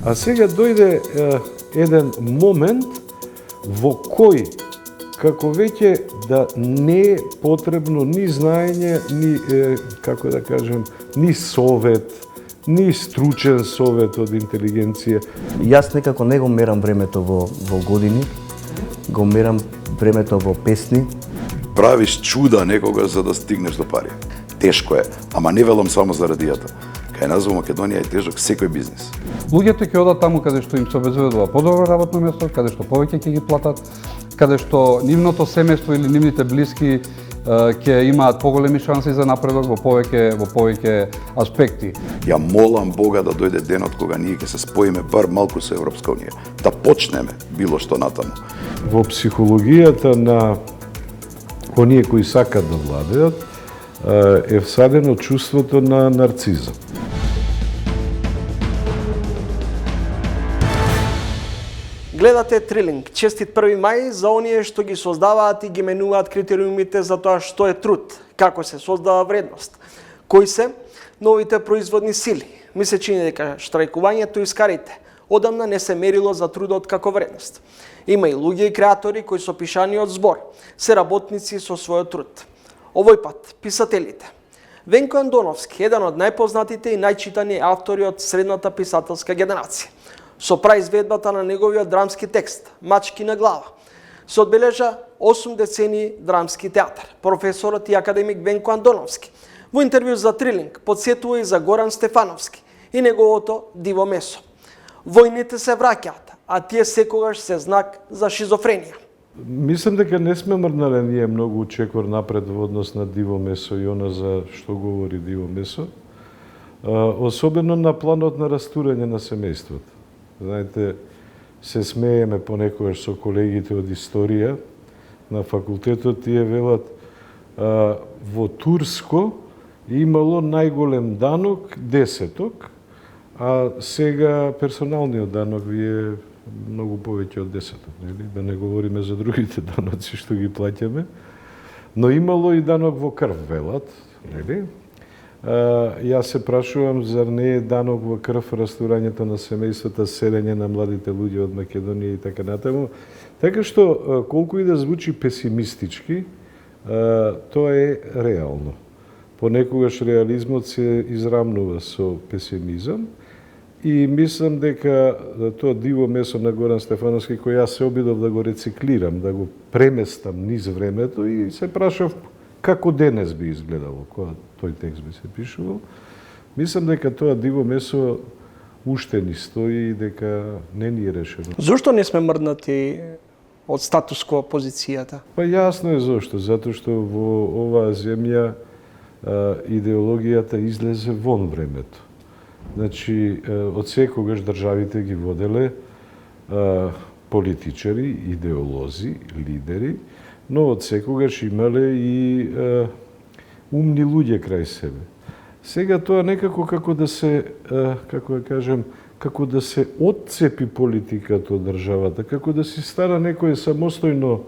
А сега дојде еден момент во кој како веќе да не е потребно ни знаење, ни како да кажем, ни совет, ни стручен совет од интелигенција. Јас некако не го мерам времето во години, го мерам времето во песни. Правиш чуда некогаш за да стигнеш до пари. Тешко е, ама не велам само за радијата. Кај нас во Македонија е тежок секој бизнис. Луѓето ќе одат таму каде што им се обезбедува подобро работно место, каде што повеќе ќе ги платат, каде што нивното семејство или нивните блиски ќе имаат поголеми шанси за напредок во повеќе аспекти. Ја молам Бога да дојде денот кога ние ќе се споиме бар малку со Европска унија, да почнеме било што натаму. Во психологијата на оние кои сакат да владеат е всадено чувството на нарцизам. Гледате Трилинг. Честит 1 мај за оние што ги создаваат и ги менуваат критериумите за тоа што е труд, како се создава вредност, кои се новите производни сили. Ми се чини дека штрајкувањето и скарите одамна не се мерило за трудот како вредност. Има и луѓе и креатори кои со пишаниот збор се работници со својот труд. Овој пат писателите. Венко Андоновски, еден од најпознатите и најчитани автори од средната писателска генерација. Со праизведбата на неговиот драмски текст "Мачки на глава" се одбележа 8 децении драмски театар. Професорот и академик Венко Андоновски во интервју за Трилинг подсетува и за Горан Стефановски и неговото диво месо. Војните се враќаат, а тие секогаш се знак за шизофренија. Мислам дека не сме мрнале ние многу чекор напред во однос на диво месо и она за што говори диво месо, особено на планот на растурање на семејството. Знаете, се смееме понекогаш со колегите од историја на факултетот, тие велат во Турско имало најголем данок 10-ток, а сега персоналниот данок ви е многу повеќе од 10-ток, нели? Да не говориме за другите даноци што ги плаќаме. Но имало и данок во крв, велат, нели? Јас се прашувам, зар не е данок во крв растурањето на семејствата, селење на младите луѓе од Македонија и така натаму. Така што, колку и да звучи песимистички, тоа е реално. Понекогаш реализмот се израмнува со песимизам и мислам дека тоа диво месо на Горан Стефановски, кој јас се обидов да го рециклирам, да го преместам низ времето и се прашав како денес би изгледало кога тој текст би се пишувал. Мислам дека тоа диво месо уште ни стои и дека не ни е решено. Зошто не сме мрднати од статус-ко позицијата? Па јасно е зошто, затоа што во оваа земја идеологијата излезе вон времето. Значи, од секогаш државите ги воделе политичари, идеолози, лидери, но од секогаш имале и умни луѓе крај себе. Сега тоа некако како да се, како да кажем, како да се отцепи политиката од државата, како да се стара некое самостојно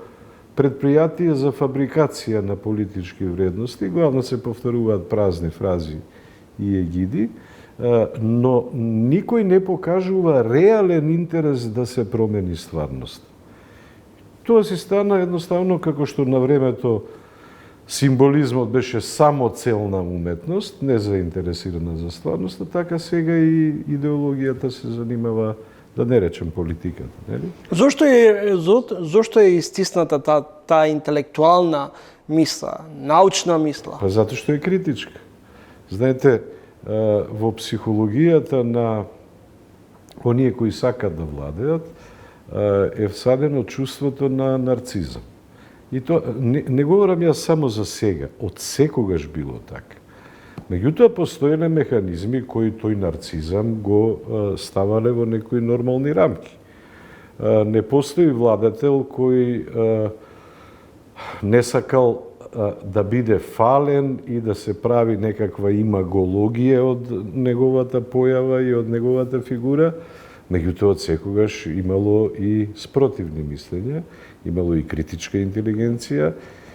предпријатие за фабрикација на политички вредности, главно се повторуваат празни фрази и егиди, но никој не покажува реален интерес да се промени стварност. Тоа си стана едноставно како што на времето символизмот беше само целна уметност, не заинтересирана за стварноста, така сега и идеологијата се занимава, да не речем политиката, нели? Зошто е истисната таа интелектуална мисла, научна мисла? Па затоа што е критичка. Знаете, во психологијата на оние кои сакат да владеат е всадено чувството на нарцизам. И тоа не говорам јас само за сега, од секогаш било така. Меѓутоа постоеле механизми кои тој нарцизам го ставале во некои нормални рамки. Не постои владетел кој не сакал да биде фален и да се прави некаква имагологија од неговата појава и од неговата фигура, меѓутоа од секогаш имало и спротивни мислења, имало и критичка интелигенција,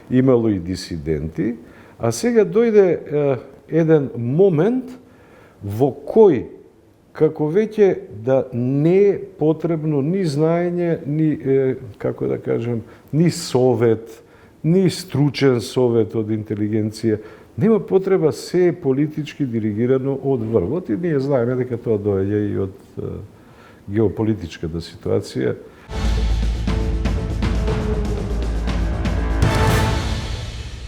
имало и дисиденти, а сега дојде еден момент во кој како веќе да не е потребно ни знаење, ни, како да кажем, ни совет, ни стручен совет од интелигенција. Нема потреба, се е политички диригирано од врвот и ние знаеме дека тоа доаѓа и од геополитичката ситуација.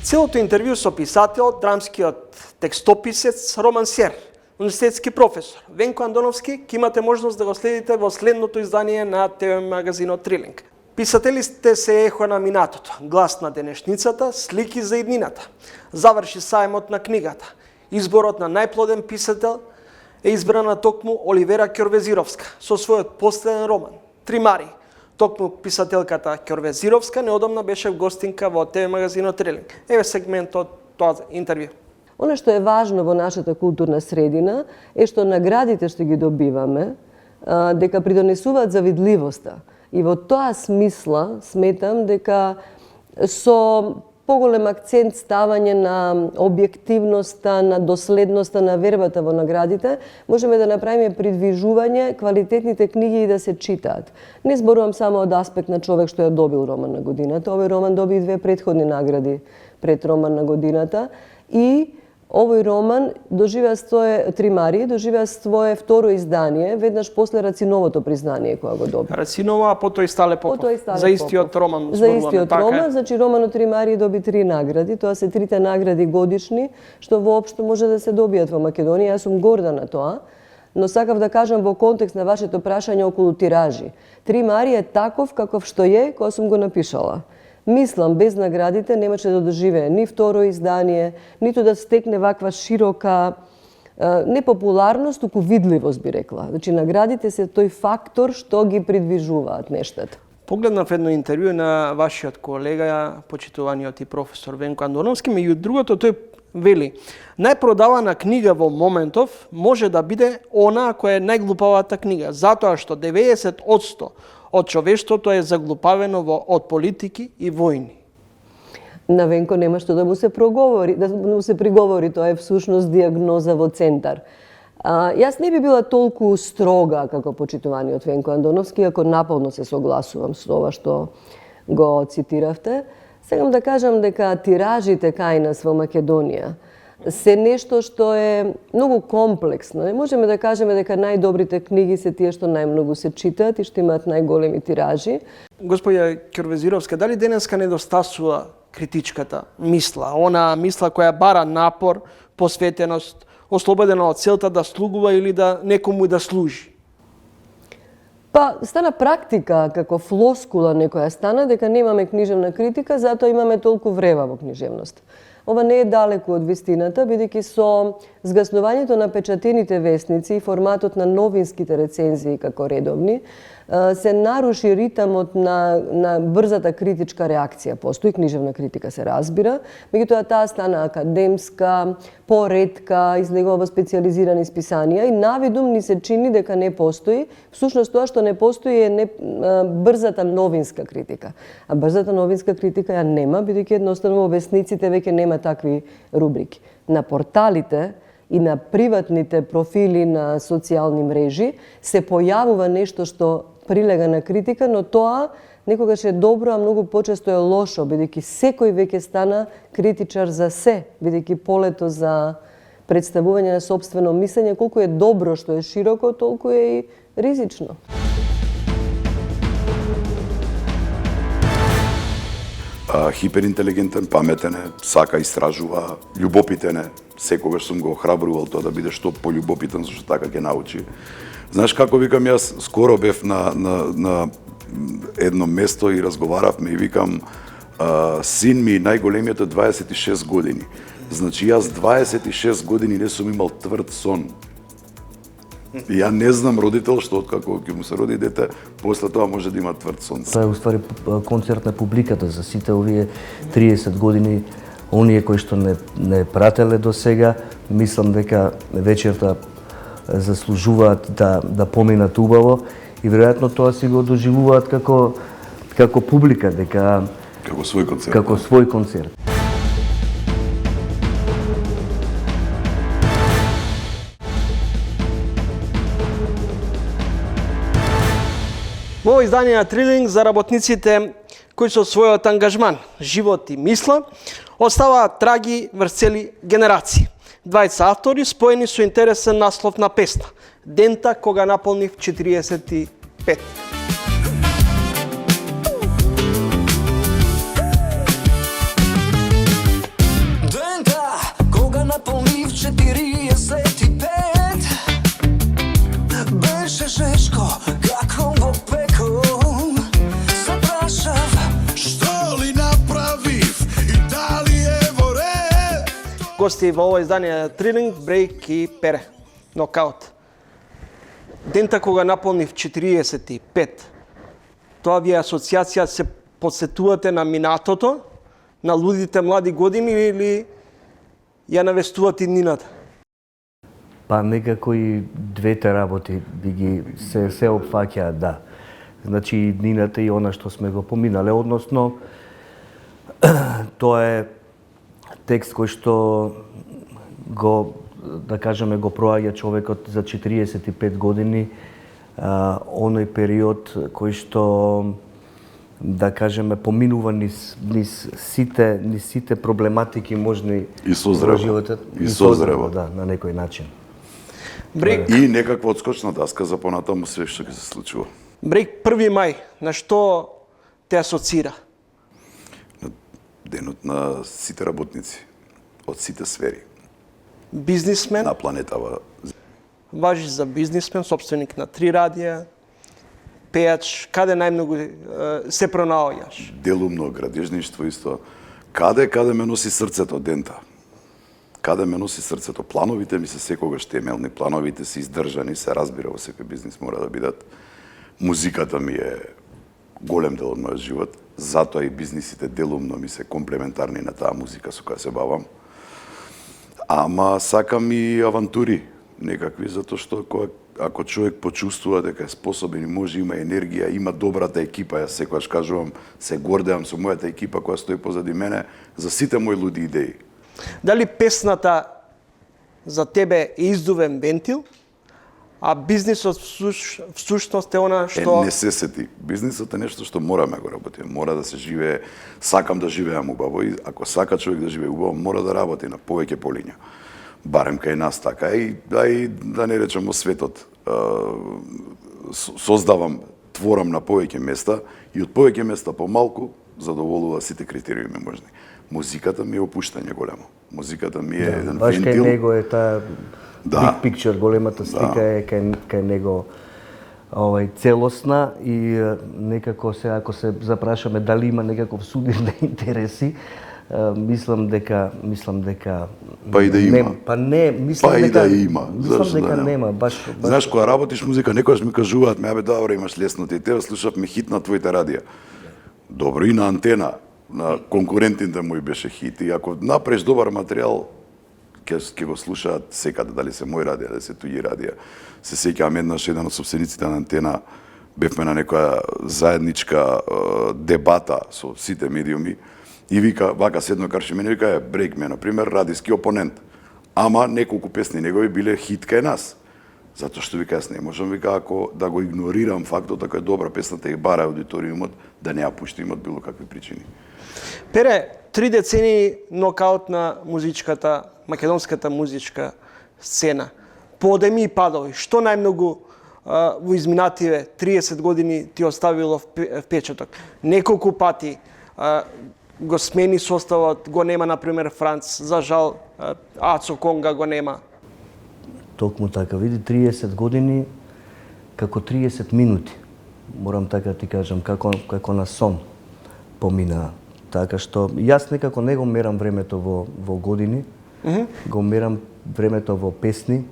Целото интервју со писателот, драмскиот текстописец, романсер, университетски професор Венко Андоновски ќе имате можност да го следите во следното издание на ТВ магазинот Трилинг. Писателите се ехо на минатото, глас на денешницата, слики за иднината. Заврши сајмот на книгата. Изборот на најплоден писател е избрана токму Оливера Ќорвезировска со својот последен роман Тримари. Токму писателката Ќорвезировска неодамна беше гостинка во ТВ магазинот Трилинг. Еве сегмент од тоа интервју. Оно што е важно во нашата културна средина е што наградите што ги добиваме дека придонесуваат за видливоста. И во тоа смисла сметам дека со поголем акцент ставање на објективноста, на доследноста, на вербата во наградите, можеме да направиме придвижување квалитетните книги и да се читаат. Не зборувам само од аспект на човек што ја добил роман на годината. Овој роман доби 2 претходни награди пред роман на годината и овој роман доживеа своје Тримари, доживеа своје второ издание, веднаш после Рациновото признание кога го доби. Рацинова, а потоа и Стале Попов. За истиот роман За истиот роман, значи романот Тримари доби 3 награди, тоа се 3 награди годишни, што воопшто може да се добијат во Македонија. Јас сум горда на тоа, но сакав да кажам во контекст на вашето прашање околу тиражи. Тримари е таков каков што е кога сум го напишала. Мислам, без наградите немаше да доживее ни второ издание, ниту да стекне ваква широка не популарност, туку видливост би рекла. Значи наградите се тој фактор што ги придвижуваат нештата. Погледнав едно интервју на вашиот колега, почитуваниот и професор Венко Андоновски, меѓу другото тој вели: најпродавана книга во моментов може да биде она која е најглупавата книга, затоа што 90% од човештвото е заглупавено од политики и војни. На Венко нема што да му се проговори, да му се приговори, тоа е всушност диагноза во центар. Јас не би била толку строга како почитуваниот Венко Андоновски, ако наполно се согласувам со ова што го цитиравте. Сегам да кажам дека тиражите кај нас во Македонија се нешто што е многу комплексно. Не можеме да кажеме дека најдобрите книги се тие што најмногу се читаат и што имаат најголеми тиражи. Господја Ќорвезировска, дали денеска недостасува критичката мисла, она мисла која бара напор, посветеност, ослободена од целта да слугува или да некому да служи? Па, стана практика, како флоскула некоја стана, дека немаме книжевна критика, затоа имаме толку врева во книжевност. Ова не е далеку од вистината, бидејќи со згаснувањето на печатените весници и форматот на новинските рецензии како редовни, се наруши ритамот на брзата критичка реакција. Постои книжевна критика, се разбира, меѓутоа таа стана академска, поретка, излегува во специализирани списанија и навидум ни се чини дека не постои. Всушност тоа што не постои е брзата новинска критика. А брзата новинска критика ја нема, бидејќи едноставно во весниците веќе нема такви рубрики. На порталите и на приватните профили на социјални мрежи се појавува нешто што прилега на критика, но тоа некогаш е добро, а многу почесто е лошо, бидејќи секој веќе стана критичар за се, бидејќи полето за представување на сопствено мислење, колку е добро што е широко, толку е и ризично. Хиперинтелигентен, паметен е, сака истражува, љубопитен е. Секогаш сум го охрабрувал тоа да биде што пољубопитен, зашто така ќе научи. Знаеш како викам, јас скоро бев на едно место и разговаравме и викам, син ми најголемиот е 26 години. Значи јас 26 години не сум имал тврд сон. И ја не знам родител што откако ќе му се роди дете, после тоа може да има тврд сон. Тоа е уствари концерт на публиката за сите овие 30 години. Оние кои што не прателе до сега, мислам дека вечерта заслужуваат да поминат убаво и веројатно тоа си го доживуваат како публика, дека како свој концерт. Како свој концерт. Во ово издание на Трилинг за работниците кои со својот ангажман, живот и мисла оставаат траги врз цели генерации. 20 автори споени со интересен наслов на песна Дента кога наполнив 45. Дента кога наполнив 45, беше жешко како во пекол. Се прашав што ли направив и дали е во ред. Гости во ово издание на Трилинг, Брейк и Пере. Нокаут. Дента кога наполнив 45. Тоа ви е асоциација, се подсетувате на минатото, на лудите млади години или ја навестувате иднината? Па некако и двете работи би ги се опфаќаат, да. Значи иднината и она што сме го поминале, односно тоа е текст кој што го, да кажеме, го проаѓа човекот за 45 години, оној период кој што, да кажеме, поминува низ сите проблематики можни И созрева. во животот. И созрева. Да, на некој начин. Брейк, И некаква одскочна даска за понатаму све што ќе се случува. Брейк 1 мај, на што те асоцира? Денот на сите работници од сите сфери Бизнисмен, на планетава. важи за бизнисмен, собственик на 3 радија, пејач, каде најмногу се пронаоѓаш? Делумно градежништво исто. Каде ме носи срцето Дента? Каде ме носи срцето? Плановите ми се секогаш темелни, плановите се издржани, се разбира во секој бизнис мора да бидат. Музиката ми е голем дел од мојот живот, затоа и бизнисите делумно ми се комплементарни на таа музика со која се бавам. Ама сакам и авантури некакви, затоа што ако човек почувствува дека е способен и може, има енергија, има добрата екипа, јас секогаш кажувам, се гордеам со мојата екипа која стои позади мене, за сите мои луди идеи. Дали песната за тебе е издувен вентил, а бизнисот всушност е она што... Не се сети. Бизнисот е нешто што morаме го работиме. Мора да се живее, сакам да живеам убаво и ако сака човек да живее убаво, мора да работи на повеќе полиња. Барем кај нас така и да не речеме светот. Создавам, творам на повеќе места и од повеќе места помалку задоволува сите критериуми можни. Музиката ми е опуштање големо. Музиката ми е еден Баш вентил. кај него е таа Да. big picture, големата слика е кај него целосна и некако се, ако се запрашаме дали има некаков судир интереси, мислам дека Па и да има. нема. Па не, мислам Па и дека да има. Мислам Зашто дека да нема? нема, баш. Знаеш, кога работиш музика, некојаш ми кажуваат, абе добро, имаш лесно, и тебе слушавме хит на твоите радија. Добро, и на Антена, на конкурентите мои беше хит. И ако направиш добар материјал, ќе го слушаат секаде, дали се мој радија, дали се туѓи радија. Се сеќавам еднаш еден од собствениците на Антена, бевме на некоја заедничка дебата со сите медиуми и вика, вака седно карши мене, вика, Брейк ме, например, радиски опонент. Ама неколку песни негови биле хит кај нас. Затоа што вика, јас не можам, вика, ако да го игнорирам фактот дека е добра песната и бара аудиториумот, да не ја пуштим од било какви причини. Пере, 3 децени нокаут на музичката, македонската музичка сцена. Подеми и падови. Што најмногу во изминативе 30 години ти оставило впечаток? Неколку пати го смени составот, го нема, например, Франц, за жал, Ацо Конга го нема. Токму така, види, 30 години како 30 минути. Морам така ти кажам, како на сон помина. Така што јас некако не го мерам времето во години, го мерам времето во песни,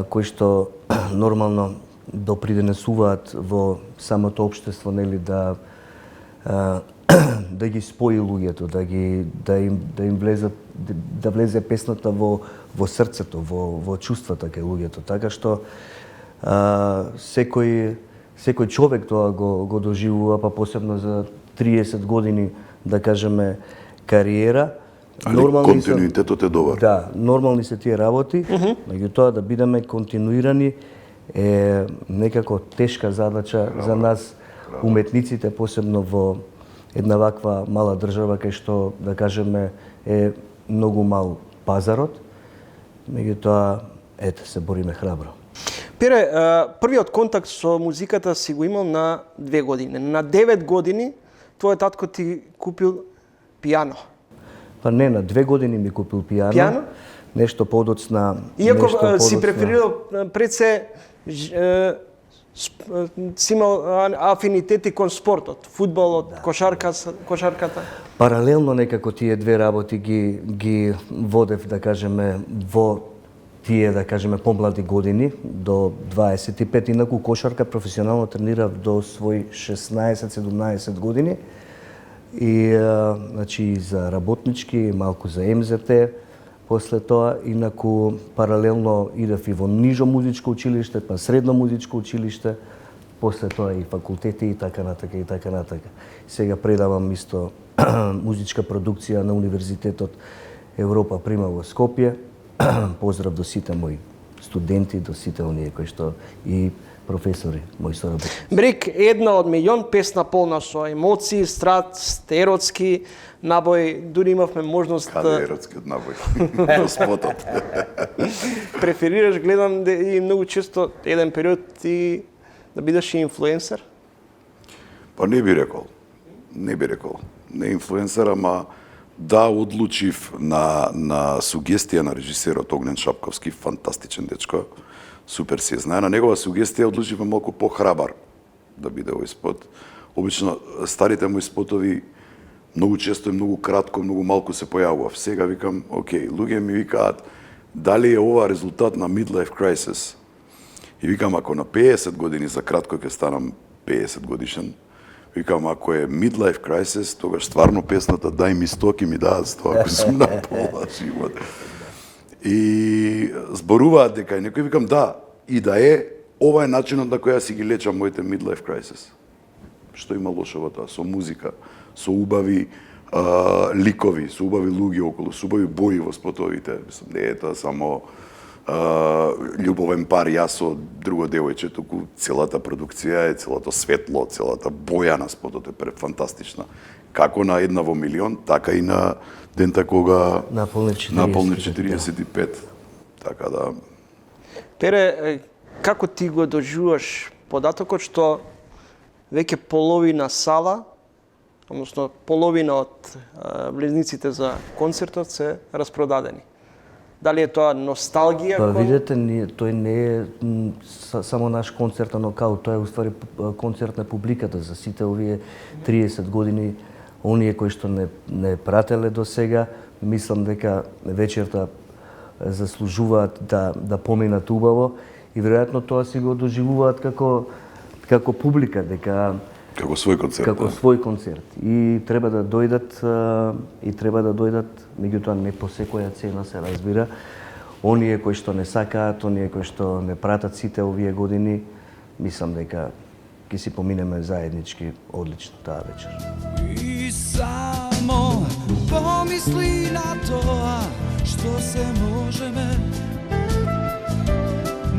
кои што нормално допринесуваат во самото општество, нели, да ги спои луѓето, да им влезе песната во срцето, во чувствата кај луѓето. Така што секој човек тоа го доживува, па посебно за 30 години, да кажеме, кариера. Али континуитетот е добар. Да, нормални се тие работи, меѓутоа да бидеме континуирани е некако тешка задача за нас уметниците, посебно во една ваква мала држава кај што, да кажеме, е многу мал пазарот. Меѓутоа, ете, се бориме храбро. Пере, првиот контакт со музиката си го имал на 2 години. На 9 години твојот татко ти купил пијано. Па не, на 2 години ми купил пијано. Пијано? Нешто подоцна. Иако нешто подоцна. си преферирал пред се си имал афинитети кон спортот, фудбалот, кошарката. Паралелно некако тие две работи ги водев, да кажеме, во тие, да кажеме, помлади години, до 25, инаку кошарка професионално тренирав до свој 16-17 години. И, значи, за работнички, малку за МЗТ, после тоа, инаку паралелно идев и во нижо музичко училиште, па средно музичко училиште, после тоа и факултети и така натака и така натака. Сега предавам исто музичка продукција на Универзитетот Европа Прима во Скопје. Поздрав до сите мои студенти, до сите оние кои што и професори, мои соработници. Брик, една од милион песна полна со емоции, страст, еротски набој, дури имавме можност Каде еротскиот набој? Во спотот. Преферираш, гледам, и многу често еден период ти да бидеш инфлуенсер? Па не би рекол. Не инфлуенсер, ама да одлучив на сугестија на режисерот Огнен Шапковски, фантастичен дечко, супер се знае. На негова сугестија одлучив малку похрабар да биде овој спот. Обично старите мои спотови многу често и многу кратко, многу малку се појавував. Сега викам, окей, луѓе ми викаат дали е ова резултат на midlife crisis. И викам, ако на 50 години за кратко ќе станам 50 годишен, викам, ако е midlife crisis, тогаш стварно песната дај ми 100 ки ми даат 100, ако сум на пола живот. И зборуваат дека и некој, викам, да, и да е, ова е начинот на кој си ги лечам моите midlife crisis. Што има лошо во тоа? Со музика, со убави ликови, со убави луѓе околу, со убави бои во спотовите. Мислам, не е тоа само љубовен пар, јас со друго девојче, туку целата продукција е, целото светло, целата боја на спотот е фантастична. Како на една во милион, така и на дента кога наполни 45. Така да. Пере, како ти го доживуваш податокот што веќе половина сала, односно половина од влезниците за концертот се распродадени? Дали е тоа носталгија? Па видете, тој не е само наш концерт на нокаут, тоа е уствари концерт на публиката за сите овие 30 години. Оние кои што не прателе до сега, мислам дека вечерта заслужуваат да поминат убаво и веројатно тоа си го доживуваат како публика, дека како свој концерт. Како свој концерт. И треба да дојдат, меѓутоа не по секоја цена се разбира. Оние кои што не сакаат, оние кои што не пратат сите овие години, мислам дека ќе си поминеме заеднички одлично таа вечер. И само помисли на тоа што се можеме.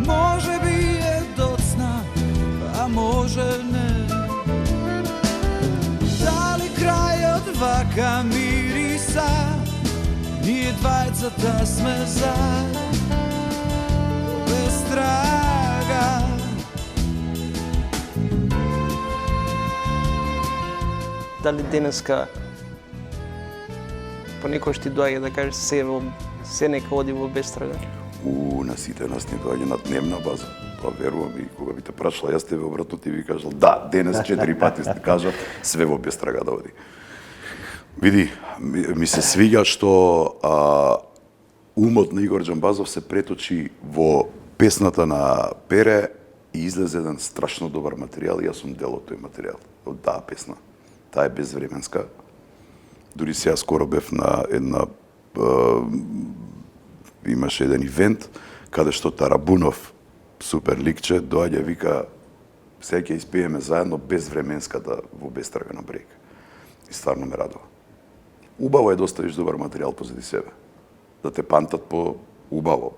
Може би е доцна, а може не. Дали крајот вака мириса, ние двајцата сме за, без трага. Дали денеска понекогаш ти доаѓа да кажеш се нека оди во бестрага? На сите нас ни доаѓа на дневна база. Па верувам и кога би те прашала, јас тебе обратно ти ви кажал, да, денес 4 пати сте кажав, све во бестрага да оди. Види, ми се свиѓа што умот на Игор Џамбазов се преточи во песната на Пере и излезе еден страшно добар материјал и јас сум дел од тој материјал, од таа песна. Таа е безвременска. Дури сега скоро бев на една имаше еден ивент каде што Тарабунов, супер ликче, доаѓа и вика сега ќе испееме заедно безвременската во Бестрага на брег. И стварно ме радува. Убаво е да оставиш добар материјал позади себе. Да те памтат по убаво,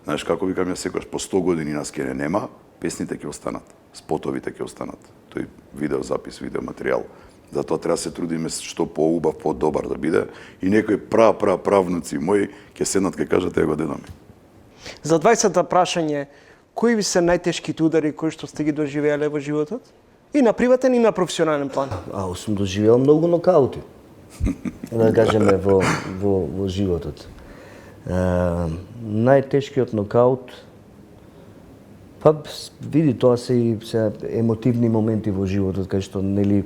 Знаеш како викам ја секогаш, по 100 години нас ке нема, песните ќе останат, спотовите ќе останат. Тој видеозапис, видеоматеријал. Затоа треба да се трудиме што поубав, подобар да биде и некои правнуци мои ќе седнат ке кажат его дедо ми. За 20-та прашање, кои ви се најтешките удари кои што сте ги доживеале во животот? И на приватен и на професионален план. Сум доживеал многу нокаути. Да кажеме во животот. Најтешкиот нокаут, па види, тоа се и емотивни моменти во животот, кај што нели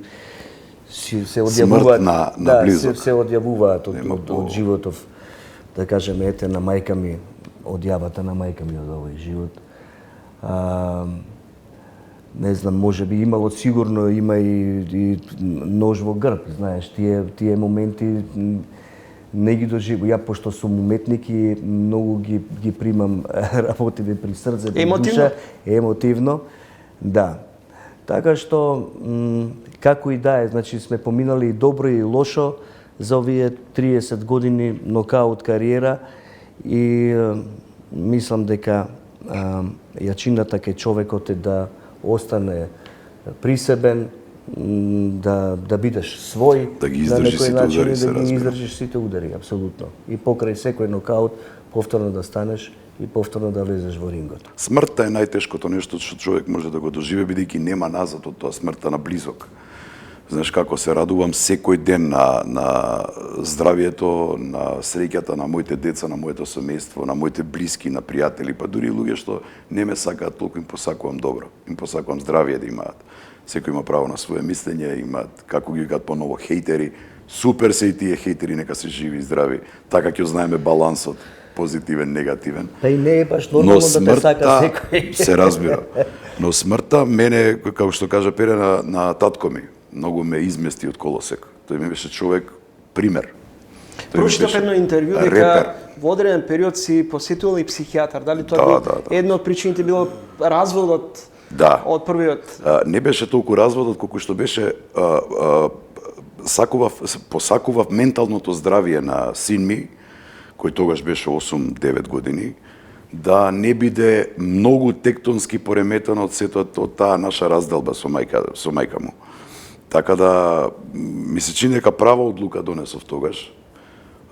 се одјавуваат на близок. се одјавуваат од животов. Да кажеме, ете на мајка ми, одјавата на мајка ми од овој живот. Не знам, може би имало, сигурно има и нож во грб, знаеш, тие моменти не ги доживувам. Ја, пошто сум уметник и многу ги примам работите при срце, при душа, емотивно, да. Така што, како и да е, значи сме поминали и добро и лошо за овие 30 години нокаут кариера и мислам дека јачината кај човекот е да остане присебен, да бидеш свој, да ги издржиш сите удари, да ги издржиш сите удари, апсолутно. И покрај секој нокаут повторно да станеш и повторно да влезеш во рингот. Смртта е најтешкото нешто што човек може да го доживее, бидејќи нема назад од тоа, смртта на близок. Знаеш како се радувам секој ден на здравието, на среќата на моите деца, на моето семејство, на моите блиски, на пријатели, па дури луѓе што не ме сакаат, толку им посакувам добро. Им посакувам здравие да имаат. Секој има право на свое мислење, имаат, како ги викаат поново, хейтери. Супер се и тие хейтери, нека се живи и здрави. Така ќе знаеме балансот, позитивен, негативен. Па и не е баш нормално да те сака секој. Се разбира. Но смртта мене, како што кажа Пере на татко ми, многу ме измести од колосек. Тој ми беше човек пример. Прочитав едно интервју дека во одреден период си посетувал и психијатар. Дали тоа една од причините било разводот од првиот? Не беше толку разводот колку што беше посакував менталното здравие на син ми, кој тогаш беше 8-9 години, да не биде многу тектонски пореметен од сето од таа наша разделба со мајка му. Така да ми се чини дека права одлука донесов тогаш.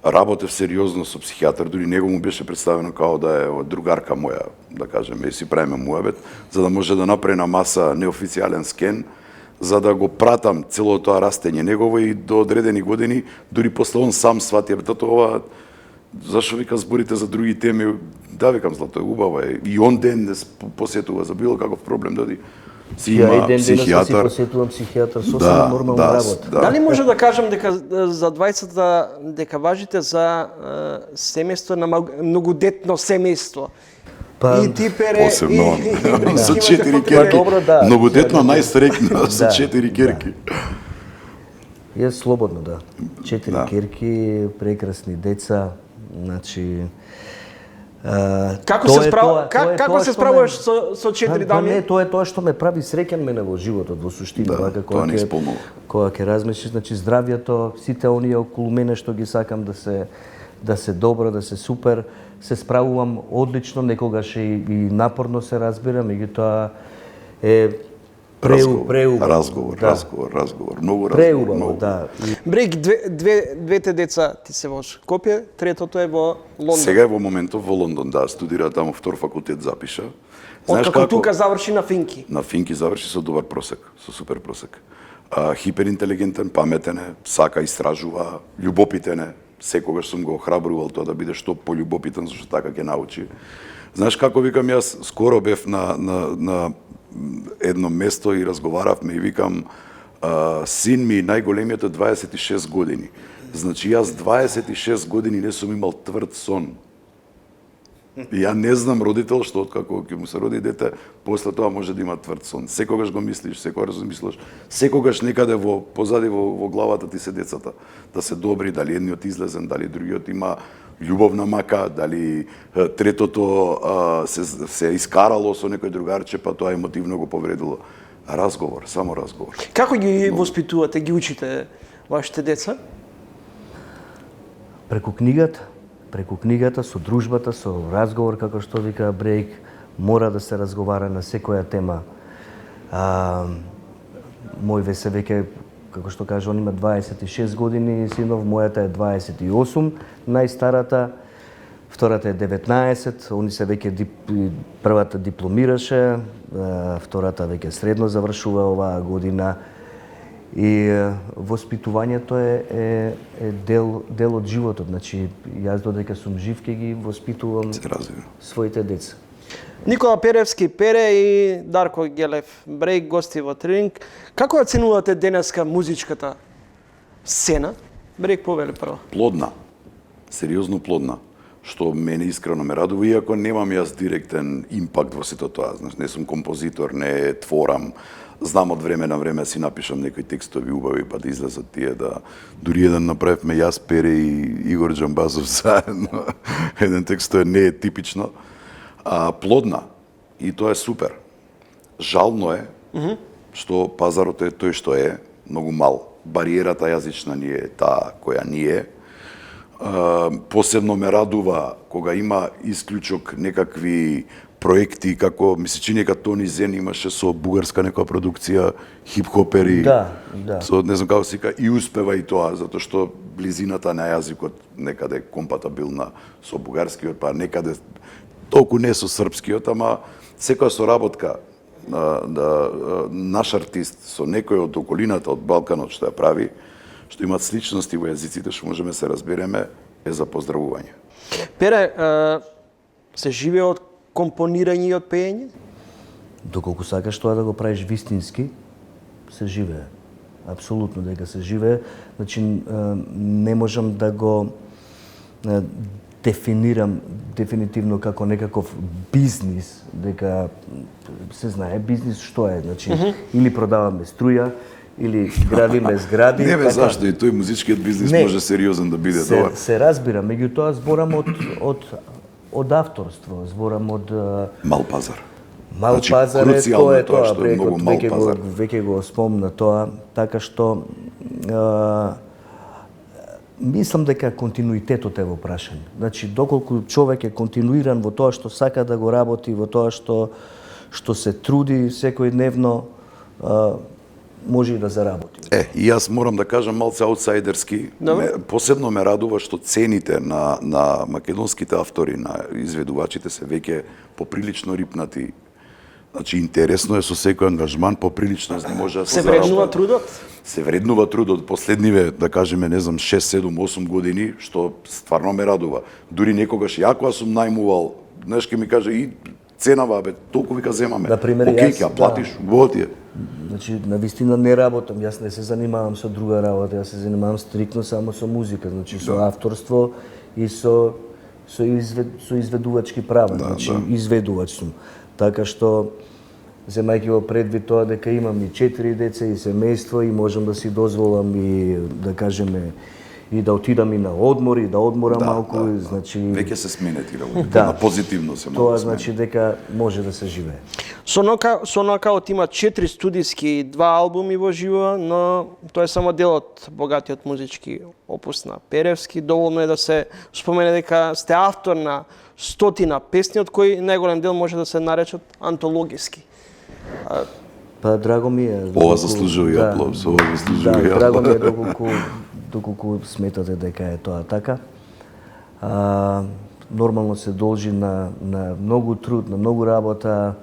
Работев сериозно со психијатар, дури него му беше представено као да е другарка моја, да кажеме, и си правиме муабет, за да може да направи на маса неофицијален скен, за да го пратам целото тоа растење негово и до одредени години, дури после он сам свати, ова, зашо вика зборите за други теми, да викам злато е убаво е, и он ден не посетува за било каков проблем доди. Си има психијатар. Си посетувам психијатар, сосема нормална работа. Дали може да кажам дека за 20-та дека важите за семејство на многодетно семејство? И ти Пере посебно со 4 керки. Многодетно најсреќно со 4 керки. Јас слободно, да. 4 керки, прекрасни деца, значи Како се справуваш со 4 дами? Не, тоа е тоа што ме прави среќен мене во животот, во суштина, тоа не исполнува. Кога ќе размислиш, значи здравјето, сите оние околу мене што ги сакам да се добро, да се супер, се справувам одлично, некогаш и напорно се разбирам, меѓутоа е Разговор, многу разговор. Да. Брик, двете деца ти се во Скопје, третото е во Лондон. Сега е во моментов во Лондон, да, студира таму втор факултет запиша. Откако тука заврши на Финки? На Финки заврши со добар просек, со супер просек. Хиперинтелигентен, паметен е, сака, истражува, љубопитен е. Секогаш сум го охрабрувал тоа да биде што пољубопитен, зашто така ќе научи. Знаеш како викам јас, скоро бев на едно место и разговаравме и викам, син ми најголемиот е 26 години. Значи јас 26 години не сум имал тврд сон. Ја не знам родител што откако ќе му се роди дете, после тоа може да има тврд сон. Секогаш го мислиш, секогаш размислуваш, секогаш некаде позади во главата ти се децата, да се добри, дали едниот излезен, дали другиот има љубовна мака, дали третото се искарало со некој другарче, па тоа емотивно го повредило. Разговор, само разговор. Како ги воспитувате, ги учите вашите деца? Преку книгата, преку книгата, со дружбата, со разговор, како што вика Брейк, мора да се разговара на секоја тема. Мој весе веќе, како што каже, он има 26 години, синов, мојата е 28, најстарата, втората е 19, они се веќе првата дипломираше, втората веќе средно завршува оваа година. И воспитувањето е дел од животот. Значи, јас додека сум жив ќе ги воспитувам своите деца. Никола Перевски пере и Дарко Гелев Брейк гости во Трилинг. Како оценувате денеска музичката сцена? Брейк повели прво. Плодна. Сериозно плодна. Што мене искрено ме радува, иако немам јас директен импакт во сето тоа. Знаеш, не сум композитор, не творам. Знам од време на време си напишам некои текстови убави, па да излезат тие да... Дури еден направивме јас, Пере и Игор Џамбазов заедно. Еден текст тоа не е типично. Плодна. И тоа е супер. Жално е што пазарот е тој што е, многу мал. Бариерата јазична ни е таа која ни е. Посебно ме радува кога има исклучок некакви проекти, како ми се чини дека Тони Зен имаше со бугарска некоја продукција, хип-хопери, со не знам како се вика, и успева и тоа, затоа што близината на јазикот некаде компатабилна со бугарскиот, па некаде толку не со српскиот, ама секоја соработка наш артист со некој од околината од Балканот што ја прави, што имаат сличности во јазиците, што можеме се разбереме, е за поздравување. Пере, се живее од компонирање и од пеење? Доколку сакаш тоа да го правиш вистински, се живее. Апсолутно дека се живее. Значи, не можам да го дефинирам дефинитивно како некаков бизнис, дека се знае бизнис што е. Значи, или продаваме струја, или градиме згради. Не бе, зашто и тој музичкиот бизнис може сериозен да биде тоа. Се разбира, меѓутоа зборам од авторство, зборам од мал пазар. Мал пазар е тоа, што е многу мал пазар. Веќе го спомна тоа, така што мислам дека континуитетот е во прашање. Значи, доколку човек е континуиран во тоа што сака да го работи, во тоа што се труди секојдневно, може и да заработи. И јас морам да кажам малце аутсайдерски. Посебно ме радува што цените на македонските автори, на изведувачите се веќе поприлично рипнати. Значи, интересно е со секој ангажман, поприлично може да се вреднува трудот? Се вреднува трудот. Последниве, да кажеме, не знам, 6, 7, 8 години, што стварно ме радува. Дури некогаш, ја кога сум најмувал, знаеш, ке ми каже, и ценава, бе, толку вика земаме. Океј, ќе платиш, во тие. Значи, навистина не работам, јас не се занимавам со друга работа, јас се занимавам стрикно само со музика, значи со авторство и со изведувачки права, значи изведувач сум. Така што, земајќи во предвид тоа дека имам и 4 деца и семејство и можам да си дозволам и, да кажеме, и да отидам и на одмор, и да одморам малку, значи... Веќе се сменети работите, на позитивно се тоа значи дека може да се живее. Со Нокаут има 4 студиски и 2 албуми во живо, но тоа е само дел од богатиот музички опус на Перевски. Доволно е да се спомене дека сте автор на 100 песни, од кои најголем дел може да се наречат антологиски. Па драго ми е. Ова заслужува и аплауз, ова заслужува и аплауз. Драго ми е доколку сметате дека е тоа така. Нормално се должи на многу труд, на многу работа,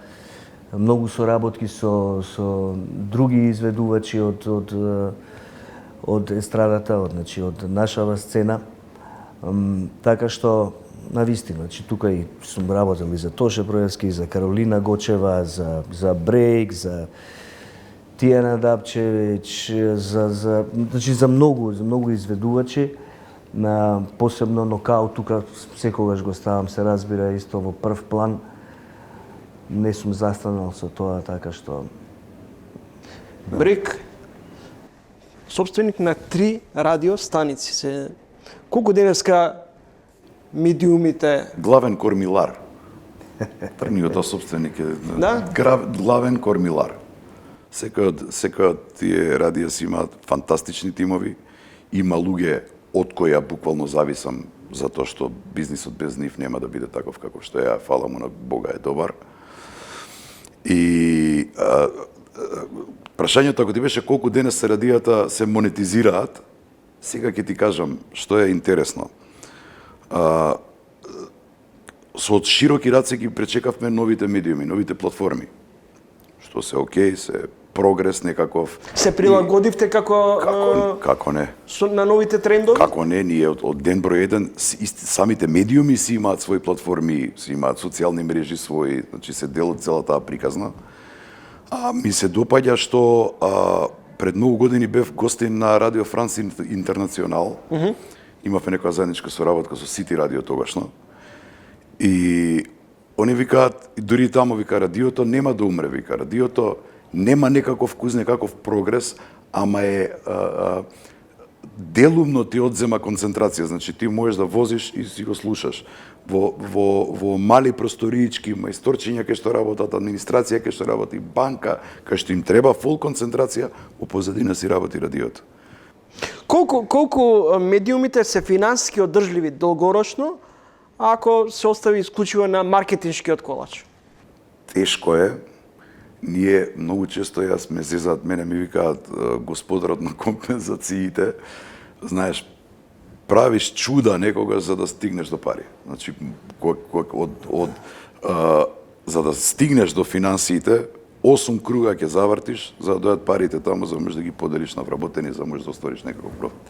многу соработки со други изведувачи од естрадата, од нашава сцена. Така што, навистина, значи тука и сум работел и за Тоше Проевски, за Каролина Гочева, за Брейк, за Тијана Дапчевич, значи за многу изведувачи, посебно Нокаут, тука секогаш го ставам, се разбира, исто во прв план. Не сум застанал со тоа, така што... Брейк, собственик на 3 радиостаници. Колку денеска медиумите... Главен кормилар. Трниот собственик е главен кормилар. Секој од тие радија си имаат фантастични тимови, има луѓе од која буквално зависам затоа што бизнисот без нив нема да биде таков каков што е, фала му на Бога е добар. И прашањето ако ти беше колку денес радијата се монетизираат, сега ќе ти кажам што е интересно. Со широки раце ги пречекавме новите медиуми, новите платформи, што се окей, се прогрес некаков. Се прилагодивте Како не? на новите трендови? Како не, ние од ден број еден, самите медиуми си имаат своји платформи, си имаат социјални мрежи своји, значи се дел од целата таа приказна. Ми се допаѓа што пред многу години бев гостин на Радио Франс Интернационал. Имавме некоја заедничка соработка со Сити Радио тогашно. И они викаат, дури и таму вика, радиото нема да умре, вика, радиото нема некаков вкус, некаков прогрес, ама е делумно ти одзема концентрација, значи ти можеш да возиш и си го слушаш. Во мали просториички мајсторчиња кај што работат, администрација кај што работи, банка, кај што им треба фул концентрација, во позадина си работи радиото. Колку медиумите се финансиски одржливи долгорочно, ако се остави исклучиво на маркетиншкиот колач? Тешко е. Ние многу често јас ме зезаат, мене ми викаат господарот на компензациите, знаеш, правиш чуда некогаш за да стигнеш до пари. Значи, за да стигнеш до финансиите, 8 круга ќе завртиш, за да дојат парите таму, за да можеш да ги поделиш на вработени, за да можеш да оствариш некаков профит.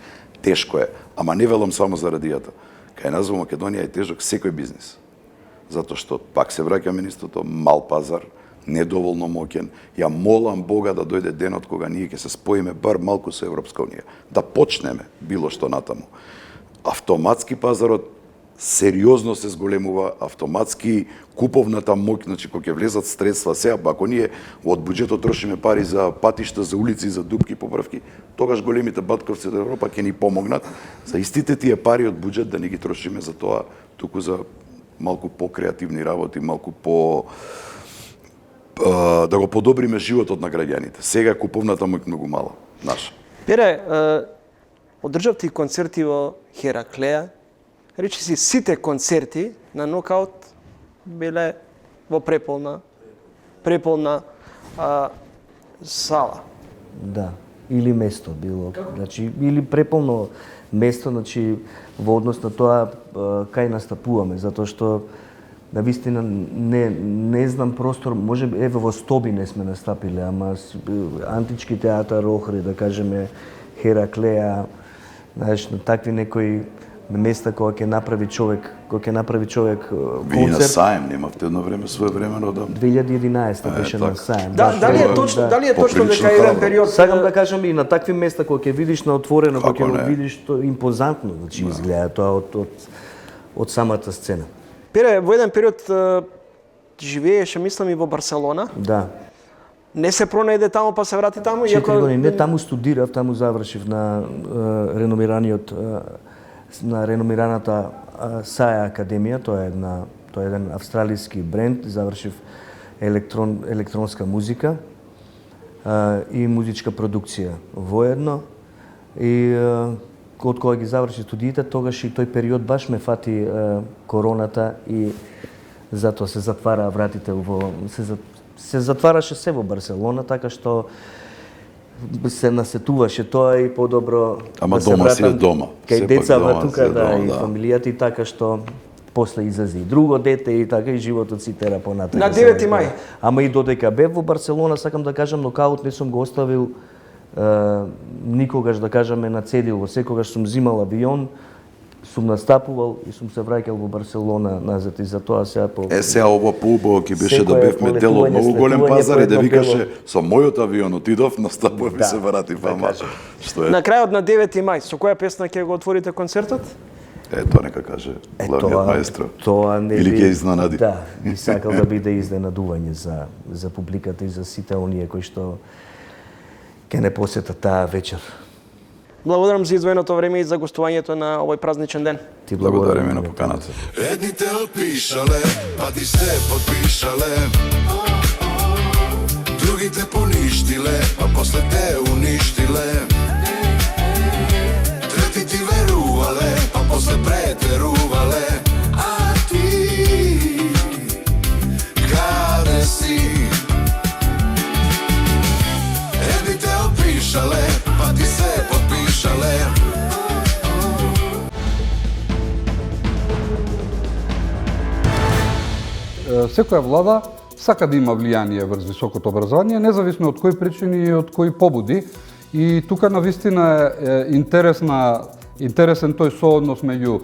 Тешко е, ама не велам само за радијата. Кај нас во Македонија е тежок секој бизнис. Затоа што, пак се враќаме нистото, мал пазар, недоволно моќен. Ја молам Бога да дојде денот кога ние ќе се споиме бар малку со Европска унија, да почнеме било што натаму. Автоматски пазарот сериозно се зголемува, автоматски куповната моќ, значи кога ќе влезат средства сега, ако ние од буџетот трошиме пари за патишта, за улици, за дупки, поправки, тогаш големите батковци од Европа ќе ни помогнат за истите тие пари од буџет да не ги трошиме за тоа, туку за малку покреативни работи, малку по да го подобриме животот на граѓаните. Сега куповната моќ многу мала, наша. Пере, одржавте и концерти во Хераклеја. Речи си, сите концерти на Нокаут биле во преполна сала. Да, или место било. Значи, или преполно место, значи, во однос на тоа кај настапуваме, затоа што на вистина не знам простор, може би еве во Стоби не сме настапиле, ама антички театар Охрид, да кажеме Хераклеја, знаеш, на такви некои места кога ќе направи човек Вие на Саем немавте едно време своевремено да 2011 беше на Саем. Дали е точно дека еден период Сакам да кажам и на такви места кога ќе видиш на отворено, кога ќе го видиш, тоа импозантно, значи изгледа тоа од самата сцена. Пере, во еден период живееше, мислам, и во Барселона. Да. Не се пронајде таму, па се врати таму? 4 години. Не, таму студирав, таму завршив на реномираната SAE Академија, тоа е еден австралиски бренд, завршив електронска музика и музичка продукција воедно. И од кога ги заврши студиите, тогаш и тој период баш ме фати короната и затоа се затвараа вратите се затвараше се во Барселона, така што се насетуваше тоа и подобро Ама да се дома си вратам е дома. кај децава тука, дома, и фамилијата и така што после излезе и друго дете и така и животот си тера понатаму. На 9 мај. Ама и додека бев во Барселона, сакам да кажам, Нокаут не сум го оставил никогаш, да кажеме, на цедило. Секогаш сум зимал авион, сум настапувал и сум се враќал во Барселона назад и затоа сега сега ово поубаво ќе беше да бевме дел од многу голем пазар и да викаше со мојот авион отидов, настапував и се вратив, ама што е? На крајот на 9 мај, со која песна ќе го отворите концертот? Тоа нека каже главниот маестро. Тоа не или ќе изнанади. Да, и сакал да биде изненадување за публиката и за сите оние кои што ќе не посетат таа вечер. Благодарам за издвоеното време и за гостувањето на овој празничен ден. Ти Благодариме на поканата. Едните опишале, па ти се подпишале. Другите поништиле, па после те уништиле. Трети ти верувале, па после претерувале. секоја влада сака да има влијание врз високото образование, независно од кои причини и од кои побуди. И тука навистина е интересен тој сооднос меѓу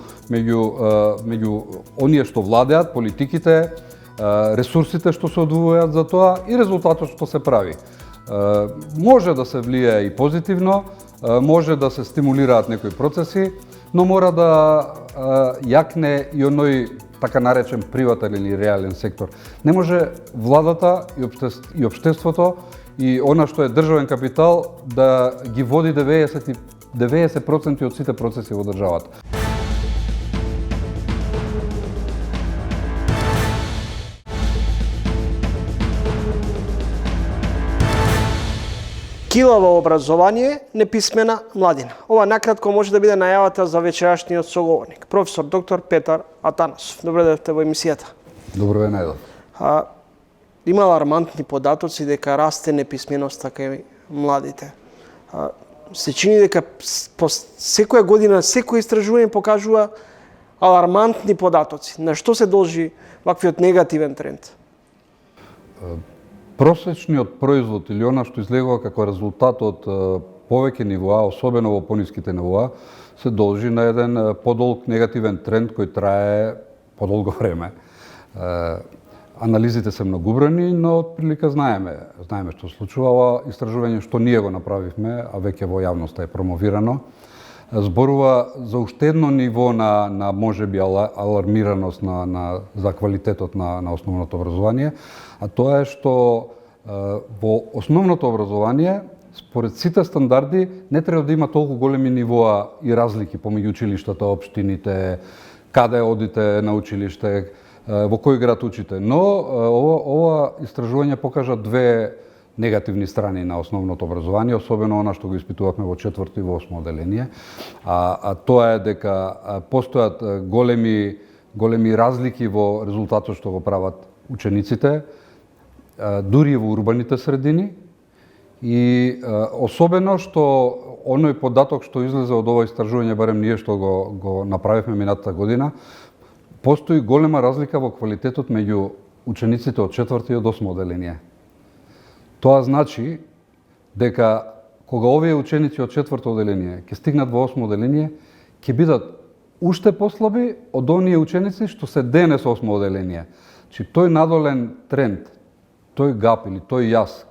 оние што владеат, политиките, ресурсите што се одвојат за тоа и резултатот што се прави. Може да се влијае и позитивно, може да се стимулираат некои процеси, но мора да јакне и оној така наречен приватен или реален сектор. Не може владата и општеството и она што е државен капитал да ги води 90% од сите процеси во државата. Килаво образование, неписмена младина. Ова накратко може да биде најавата за вечерашниот соговорник, професор доктор Петар Атанасов. Добре дојдовте во емисијата. Добро ве најдов. Има алармантни податоци дека расте неписменоста кај младите. Се чини дека по секоја година, секој истражување покажува алармантни податоци. На што се должи ваквиот негативен тренд? Просечниот производ или она што излегува како резултат од повеќе нивоа, особено во пониските нивоа, се должи на еден подолг негативен тренд кој трае подолго време. Анализите се многобројни, но отприлика знаеме што случува. Ова истражување што ние го направивме, а веќе во јавноста е промовирано, зборува за уште едно ниво на можеби алармираност за квалитетот на основното образование, а тоа е што во основното образование според сите стандарди не треба да има толку големи нивоа и разлики помеѓу училиштата, општините, каде одите на училиште, во кој град учите. Но ова истражување покажа две негативни страни на основното образование, особено она што го испитувавме во 4-то и во 8-то оделение. А тоа е дека постојат големи разлики во резултатот што го прават учениците, дури и во урбаните средини. И особено што оној податок што излезе од ова истражување, барем ние што го направивме минатата година, постои голема разлика во квалитетот меѓу учениците од 4-то и од 8-то оделение. Тоа значи дека кога овие ученици од 4-то оделение ќе стигнат во 8-то оделение, ќе бидат уште послаби од оние ученици што се денес 8-то оделение. Чи тој надолен тренд, тој гап или тој јас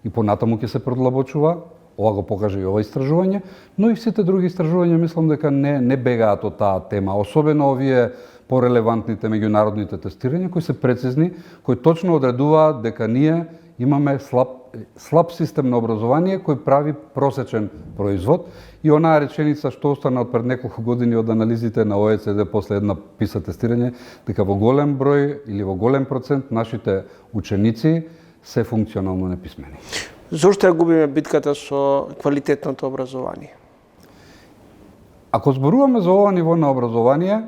и понатаму ќе се продлабочува, ова го покаже и ова истражување, но и сите други истражувања мислам дека не бегаат од таа тема, особено овие порелевантните меѓународните тестирања кои се прецизни, кои точно одредуваат дека ние имаме слаб систем на образование кој прави просечен производ и онаа реченица што остана од пред неколку години од анализите на ОЕЦД после една PISA тестирање, дека во голем број или во голем процент нашите ученици се функционално неписмени. Зошто ја губиме битката со квалитетното образование? Ако зборуваме за ова ниво на образование,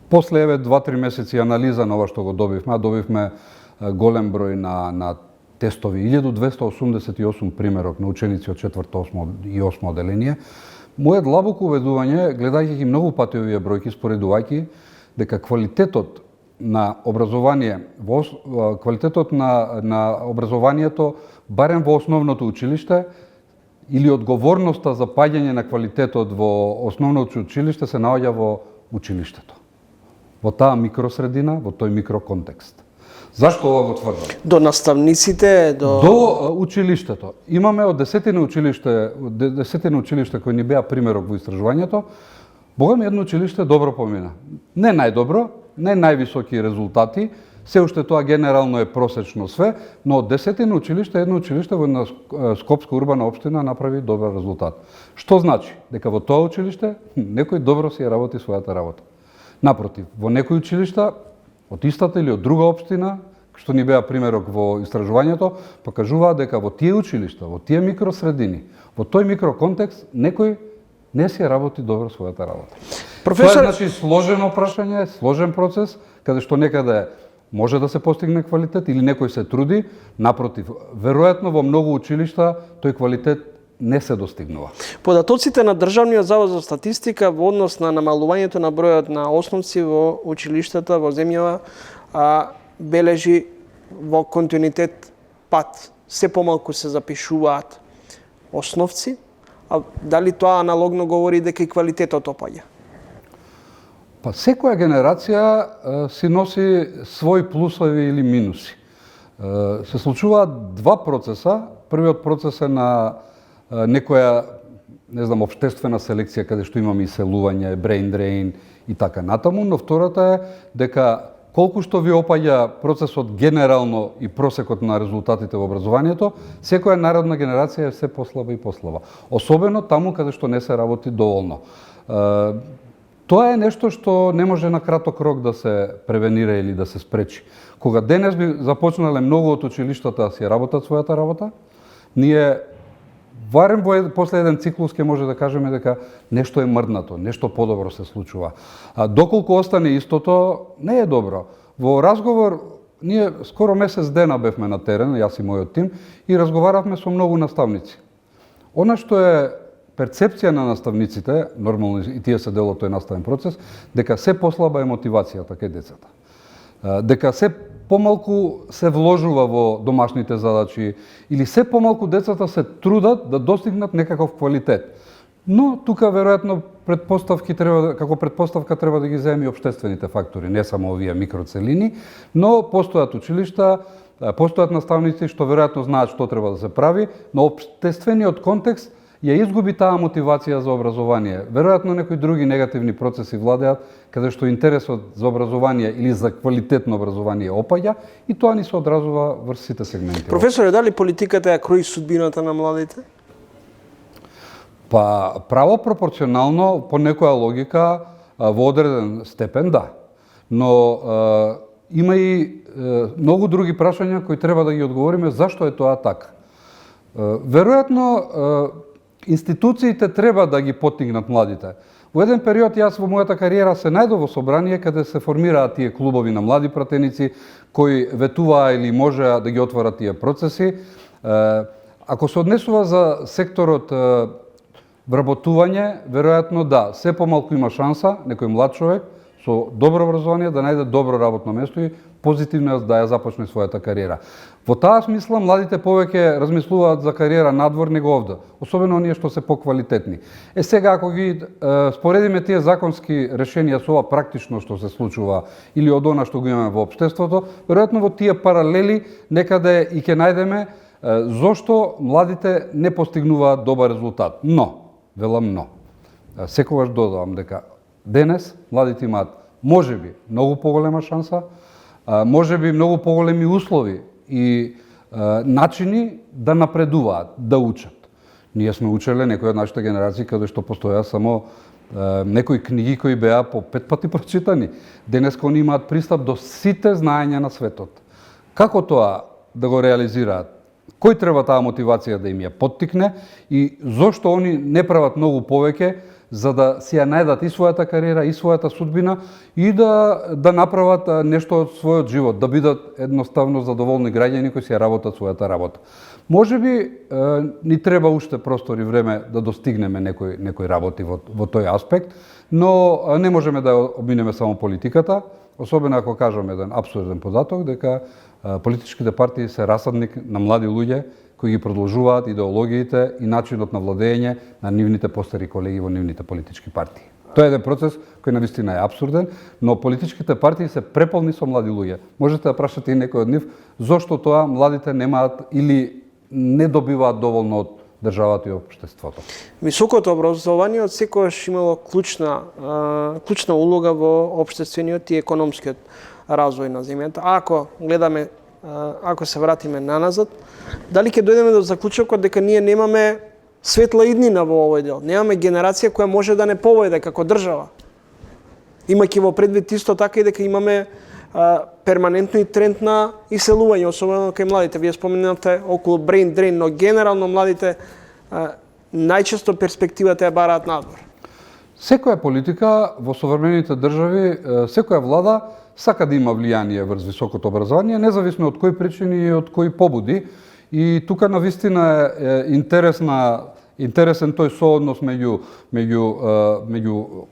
после 2-3 месеци анализа на ова што го добивме голем број на тестови, 1288 примерок на ученици од 4-то и 8-то оделение. Мојот длабоко убедување, гледајќи ги многу пати овие бројки, споредувајќи, дека квалитетот на образование, квалитетот на образованието, барем во основното училиште, или одговорноста за паѓање на квалитетот во основното училиште се наоѓа во училиштето. Во таа микросредина, во тој микроконтекст. Зашто ова го тврдам? До наставниците, до училиштето. Имаме од десетина училишта кои ни беа примерок во истражувањето, богами едно училиште добро помина. Не најдобро, не највисоки резултати, се уште тоа генерално е просечно све, но од десетина училишта, едно училиште во една Скопска урбана општина направи добар резултат. Што значи? Дека во тоа училиште некој добро си ја работи својата работа. Напротив, во некои училишта од истата или од друга општина, што ни беа примерок во истражувањето, покажуваат дека во тие училишта, во тие микросредини, во тој микроконтекст, некој не си работи добро својата работа. Тоа е значи сложено прашање, сложен процес, каде што некаде може да се постигне квалитет или некој се труди, напротив, веројатно во многу училишта тој квалитет не се достигнува. Податоците на Државниот завод за статистика во однос на намалувањето на бројот на основци во училиштата во земјава бележи во континуитет пат. Се помалку се запишуваат основци, а дали тоа аналогно говори дека и квалитетот опаѓа? Па секоја генерација си носи своји плусови или минуси. Се случуваат два процеса. Првиот процес е на некоја, не знам, општествена селекција каде што имаме иселување, brain drain и така натаму, но втората е дека колку што ви опаѓа процесот генерално и просекот на резултатите во образованието, секоја народна генерација е се послаба и послаба. Особено таму каде што не се работи доволно. Тоа е нешто што не може на краток рок да се превенира или да се спречи. Кога денес би започнале многу од училиштата да си работат својата работа, ние барем после еден циклус ќе може да кажеме дека нешто е мрднато, нешто подобро се случува. А доколку остане истото, не е добро. Во разговор, ние скоро месец дена бевме на терен, јас и мојот тим, и разговаравме со многу наставници. Она што е перцепција на наставниците, нормално и тие се дел од тој наставен процес, дека се послаба е мотивацијата кај децата. Дека се помалку се вложува во домашните задачи или се помалку децата се трудат да достигнат некаков квалитет. Но тука веројатно како претпоставка треба да ги земе општествените фактори, не само овие микроцелини, но постојат училишта, постојат наставници што веројатно знаат што треба да се прави, но општествениот контекст ја изгуби таа мотивација за образование. Веројатно некои други негативни процеси владеат, каде што интересот за образование или за квалитетно образование опаѓа и тоа ни се одразува врз сите сегменти. Професоре, дали политиката ја крои судбината на младите? Па право пропорционално по некоја логика во одреден степен да. Но има и многу други прашања кои треба да ги одговориме зашто е тоа така. Веројатно институциите треба да ги поттигнат младите. Во еден период јас во мојата кариера се најдов во собрание каде се формираат тие клубови на млади пратеници кои ветуваа или можеа да ги отворат тие процеси. Ако се однесува за секторот вработување, веројатно да, се помалку има шанса некој млад човек со добро образование да најде добро работно место и позитивно да ја започне својата кариера. Во таа смисла младите повеќе размислуваат за кариера надвор него овде, особено оние што се поквалитетни. Сега ако ги споредиме тие законски решенија со ова практично што се случува или од она што го имаме во општеството, веројатно во тие паралели некаде и ќе најдеме зошто младите не постигнуваат добар резултат. Но, велам но, секогаш додавам дека денес младите имаат можеби многу поголема шанса, можеби многу поголеми услови и начини да напредуваат, да учат. Ние сме учеле некои од нашите генерации каде што постоја само некои книги кои беа по 5 пати прочитани. Денеска они имаат пристап до сите знаења на светот. Како тоа да го реализираат? Кој треба таа мотивација да им ја поттикне и зошто они не прават многу повеќе за да си ја најдат и својата кариера, и својата судбина и да направат нешто од својот живот, да бидат едноставно задоволни граѓани кои си ја работат својата работа. Можеби ни треба уште простор и време да достигнеме некои работи во тој аспект, но не можеме да обминеме само политиката, особено ако кажеме еден апсурден податок дека политичките партии се расадник на млади луѓе кои ги продолжуваат идеологиите и начинот на владење на нивните постари колеги во нивните политички партии. Тоа е еден процес кој навистина е апсурден, но политичките партии се преполни со млади луѓе. Можете да прашате и некој од нив зошто тоа младите немаат или не добиваат доволно од државата и општеството. Високото образование од секогаш имало клучна улога во општествениот и економскиот развој на земјата. Ако се вратиме наназад, дали ќе дојдеме до заклучокот дека ние немаме светла иднина во овој дел, немаме генерација која може да не поведе како држава. Имајќи во предвид исто така и дека имаме перманентно и тренд на иселување, особено кај младите. Вие споменавте околу brain drain, но генерално младите најчесто перспективата ја бараат надвор. Секоја политика во современите држави, секоја влада сака да има влијание врз високото образование, независно од кои причини и од кои побуди. И тука навистина е интересен тој сооднос меѓу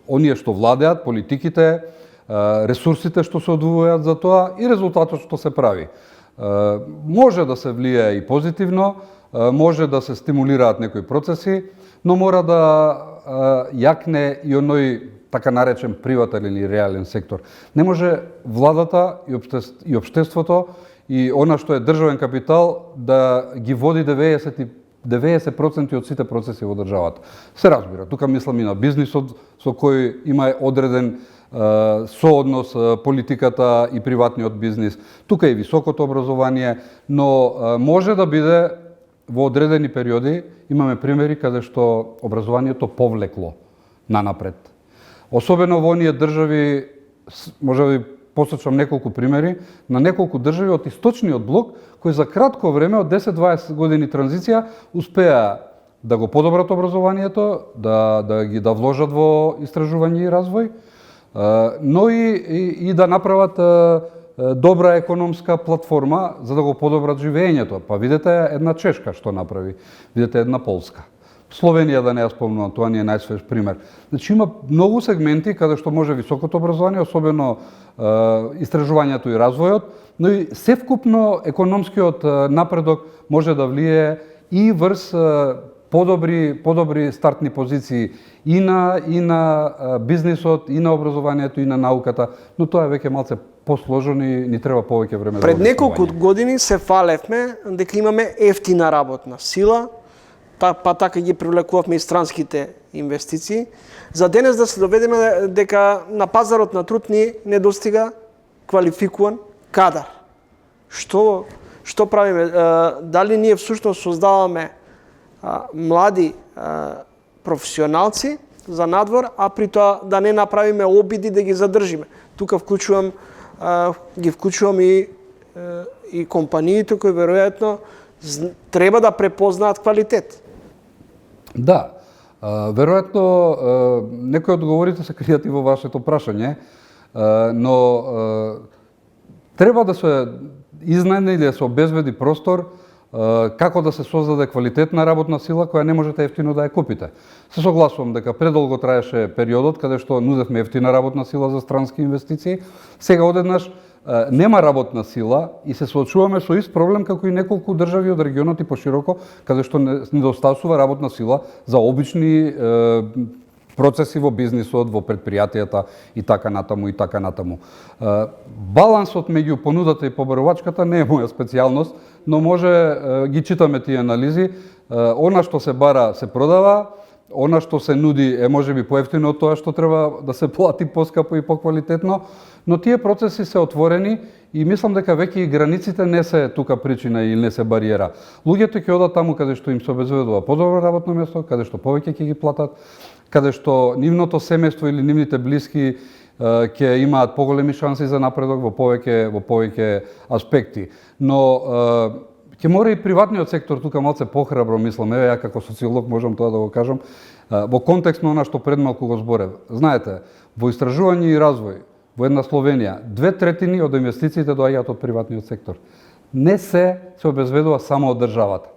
оние што владеат, политиките, ресурсите што се одвојуваат за тоа и резултатот што се прави. Може да се влијае и позитивно, може да се стимулираат некои процеси, но мора да јакне и оној така наречен приватен или реален сектор. Не може владата и општеството и она што е државен капитал да ги води 90% од сите процеси во државата. Се разбира, тука мислам и на бизнисот со кој има одреден сооднос политиката и приватниот бизнис. Тука и високото образование, но може да биде во одредени периоди, имаме примери каде што образованието повлекло нанапред. Особено во оние држави, може да ви посочам неколку примери, на неколку држави од источниот блок, кои за кратко време, од 10-20 години транзиција, успеа да го подобрат образованието, да вложат во истражување и развој, но и да направат добра економска платформа за да го подобрат живеењето. Па видете една Чешка што направи, видете една Полска. Словенија, да не ја спомнувам, тоа ни е најсвеж пример. Значи има многу сегменти каде што може високото образование, особено истражувањето и развојот, но и севкупно економскиот напредок може да влие и врз подобри стартни позиции и на бизнисот, и на образованието, и на науката, но тоа е веќе малце посложено и ни треба повеќе време. Пред неколку години се фалевме дека имаме ефтина работна сила, па така ги привлекувавме и странските инвестиции. За денес да се доведеме дека на пазарот на труд ни недостига квалификуван кадар. Што правиме? Дали ние всушност создаваме млади професионалци за надвор, а при тоа да не направиме обиди да ги задржиме. Тука ги вклучувам и компаниите кои веројатно треба да препознаат квалитет. Да, веројатно некои одговорите се кријат и во вашето прашање, но треба да се изнайде или да се обезбеди простор како да се создаде квалитетна работна сила која не можете ефтино да ја купите. Се согласувам дека предолго траеше периодот каде што нудевме ефтина работна сила за странски инвестиции. Сега одеднаш нема работна сила и се соочуваме со ист проблем како и неколку држави од регионот и пошироко, каде што недостасува работна сила за обични процеси во бизнисот, во предпријатијата и така натаму. Балансот меѓу понудата и побарувачката не е моја специјалност, но може ги читаме тие анализи. Она што се бара се продава, она што се нуди е можеби поевтино од тоа што треба да се плати поскапо и поквалитетно, но тие процеси се отворени и мислам дека веќе и границите не се тука причина или не се бариера. Луѓето ќе одат таму каде што им се обезбедува подобро работно место, каде што повеќе ќе ги платат, каде што нивното семејство или нивните блиски ќе имаат поголеми шанси за напредок во повеќе аспекти. Но ќе мора и приватниот сектор тука малце похрабро, мислам, еве ја како социолог можам тоа да го кажам, во контекст на она што пред малку го зборев. Знаете, во истражување и развој во една Словенија 2/3 од инвестициите доаѓаат од приватниот сектор. Не се обезбедува само од државата.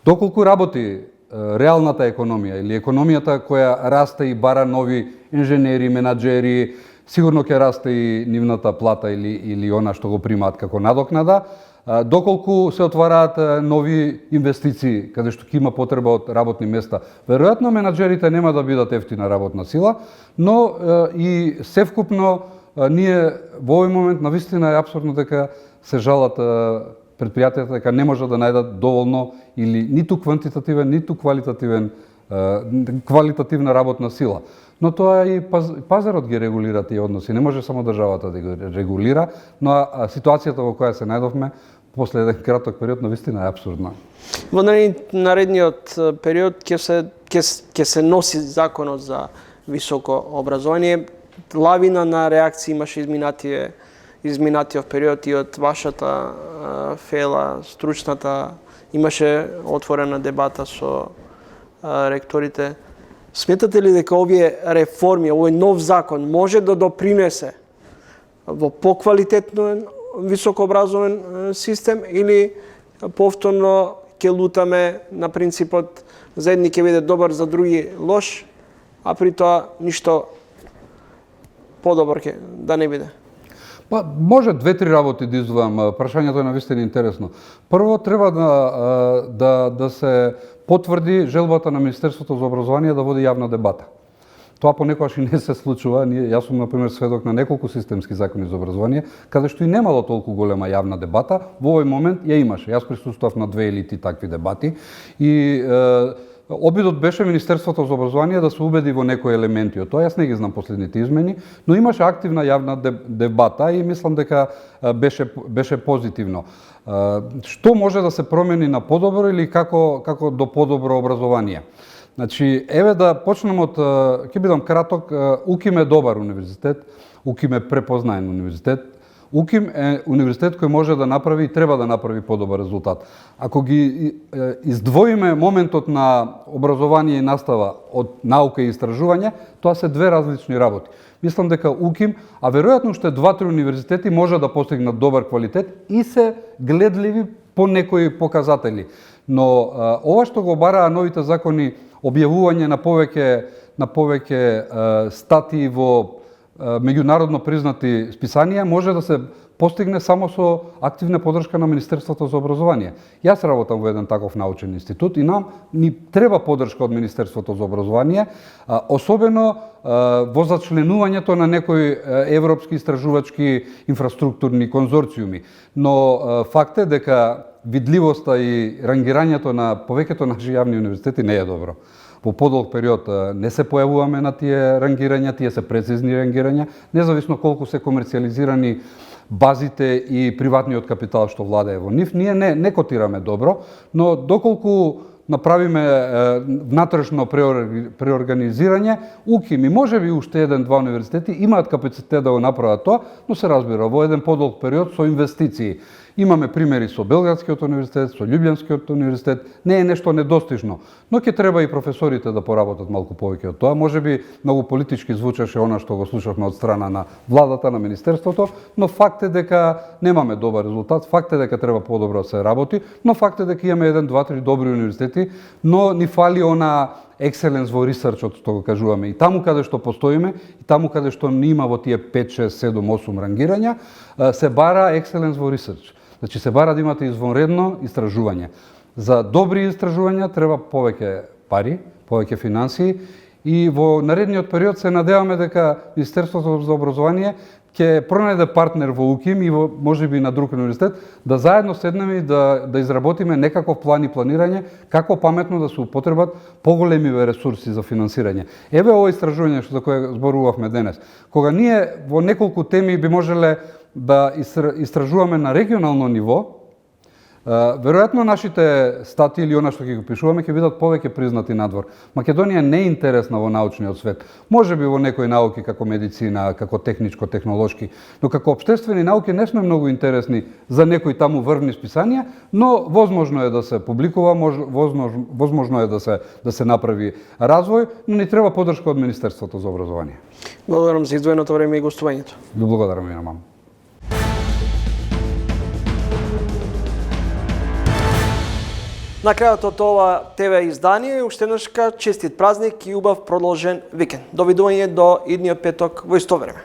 Доколку работи реалната економија или економијата која расте и бара нови инженери, менаџери, сигурно ќе расте и нивната плата или она што го примаат како надокнада, доколку се отвараат нови инвестиции каде што ќе има потреба од работни места. Веројатно менаџерите нема да бидат ефтина работна сила, но и севкупно ние во овој момент навистина е апсурдно дека се жалат предпријатијата дека не може да најдат доволно или ниту квантитативен, ниту квалитативна работна сила. Но тоа и пазарот ги регулира тие односи. Не може само државата да ги регулира, но ситуацијата во која се најдовме после еден краток период навистина е апсурдна. Во наредниот период ќе се носи законот за високо образование. Лавина на реакции имаше изминатиот период и од вашата фела, стручната, имаше отворена дебата со ректорите. Сметате ли дека овие реформи, овој нов закон може да допринесе во поквалитетен високообразовен систем или повторно ќе лутаме на принципот за едни ќе биде добар, за други лош, а при тоа ништо подобар ќе да не биде? Па, може две-три работи да издвојам. Прашањето е навистина интересно. Прво, треба да се потврди желбата на Министерството за образование да води јавна дебата. Тоа понекогаш и не се случува. Јас сум, например, сведок на неколку системски закони за образование, каде што и немало толку голема јавна дебата. Во овој момент ја имаше. Јас присуствував на 2 или 3 такви дебати и обидот беше Министерството за образование да се убеди во некои елементи од тоа. Јас не ги знам последните измени, но имаше активна јавна дебата и мислам дека беше позитивно. Што може да се промени на подобро или како до подобро образование? Значи, еве да почнем од, ќе бидам краток, УКИМ е добар универзитет, УКИМ е препознаен универзитет, УКИМ е универзитет кој може да направи и треба да направи подобар резултат. Ако ги издвоиме моментот на образование и настава од наука и истражување, тоа се две различни работи. Мислам дека УКИМ, а веројатно уште 2-3 универзитети може да постигнат добар квалитет и се гледливи по некои показатели. Но ова што го бараа новите закони, објавување на повеќе статии во меѓународно признати списанија, може да се постигне само со активна поддршка на Министерството за образование. Јас работам во еден таков научен институт и нам ни треба поддршка од Министерството за образование, особено во зачленувањето на некои европски истражувачки инфраструктурни конзорциуми. Но факт е дека видливоста и рангирањето на повеќето наши јавни универзитети не е добро. Во подолг период не се појавуваме на тие рангирања, тие се прецизни рангирања, независно колку се комерцијализирани базите и приватниот капитал што владее во нив, ние не котираме добро, но доколку направиме внатрешно преорганизирање, УКИМ и можеби уште 1-2 универзитети имаат капацитет да го направат тоа, но се разбира во еден подолг период со инвестиции. Имаме примери со Белградскиот универзитет, со Љубљанскиот универзитет, не е нешто недостижно, но ќе треба и професорите да поработат малку повеќе од тоа. Можеби многу политички звучеше она што го слушавме од страна на владата, на Министерството, но факт е дека немаме добар резултат, факт е дека треба подобро да се работи, но факт е дека имаме 1-2-3 добри универзитети, но ни фали она екселенс во ресерчот, што го кажуваме. И таму каде што постоиме, и таму каде што нема во тие 5, 6, 7, 8 рангирања, се бара екселенс во ресерч. Значи се бара да имате извонредно истражување. За добри истражувања треба повеќе пари, повеќе финансии и во наредниот период се надеваме дека Министерството за образование ќе пронајде партнер во УКИМ и во можеби на друг универзитет да заедно седнеме и да изработиме некаков план и планирање како паметно да се употребат поголеми ресурси за финансирање. Еве ова истражување за кое зборувавме денес. Кога ние во неколку теми би можеле да истражуваме на регионално ниво, веројатно нашите статии или она што ќе го пишуваме ќе бидат повеќе признати надвор. Македонија не е интересна во научниот свет. Можеби во некои науки како медицина, како техничко-технолошки, но како општествени науки не сме многу интересни за некои таму врвни списанија, но возможно е да се публикува, возможно е да се направи развој, но ни треба поддршка од Министерството за образование. Благодарам за издвоеното време и гостувањето. Ви благодарам и на мама. На крајот од ова ТВ издание, уште еднашка честит празник и убав продолжен викенд. Довидување до идниот петок во исто време.